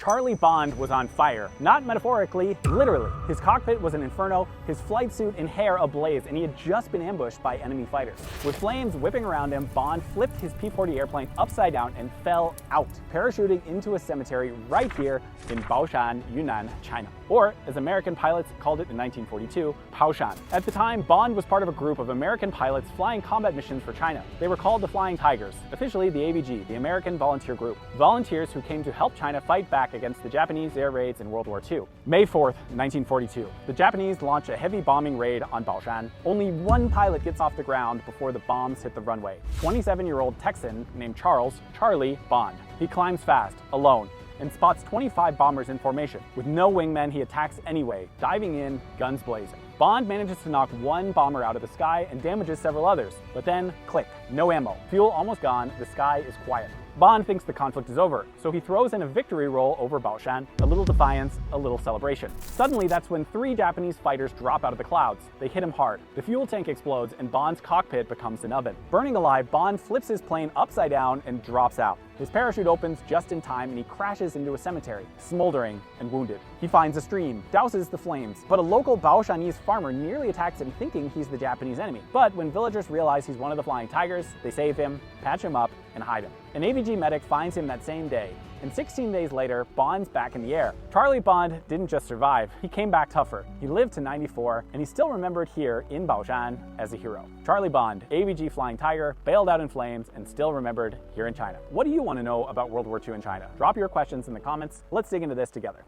Charlie Bond was on fire. Not metaphorically, literally. His cockpit was an inferno, his flight suit and hair ablaze, and he had just been ambushed by enemy fighters. With flames whipping around him, Bond flipped his P-40 airplane upside down and fell out, parachuting into a cemetery right here in Baoshan, Yunnan, China. Or, as American pilots called it in 1942, Baoshan. At the time, Bond was part of a group of American pilots flying combat missions for China. They were called the Flying Tigers, officially the AVG, the American Volunteer Group. Volunteers who came to help China fight back against the Japanese air raids in World War II. May 4th, 1942. The Japanese launch a heavy bombing raid on Baoshan. Only one pilot gets off the ground before the bombs hit the runway. 27-year-old Texan named Charlie Bond. He climbs fast, alone, and spots 25 bombers in formation. With no wingmen, he attacks anyway, diving in, guns blazing. Bond manages to knock one bomber out of the sky and damages several others, but then, click, no ammo. Fuel almost gone, the sky is quiet. Bond thinks the conflict is over, so he throws in a victory roll over Baoshan, a little defiance, a little celebration. Suddenly, that's when 3 Japanese fighters drop out of the clouds. They hit him hard. The fuel tank explodes and Bond's cockpit becomes an oven. Burning alive, Bond flips his plane upside down and drops out. His parachute opens just in time and he crashes into a cemetery, smoldering and wounded. He finds a stream, douses the flames, but a local Baoshanese farmer nearly attacks him thinking he's the Japanese enemy. But when villagers realize he's one of the Flying Tigers, they save him, patch him up, and hide him. An AVG medic finds him that same day, and 16 days later, Bond's back in the air. Charlie Bond didn't just survive, he came back tougher. He lived to 94, and he's still remembered here in Baoshan as a hero. Charlie Bond, AVG Flying Tiger, bailed out in flames, and still remembered here in China. What do you want to know about World War II in China? Drop your questions in the comments. Let's dig into this together.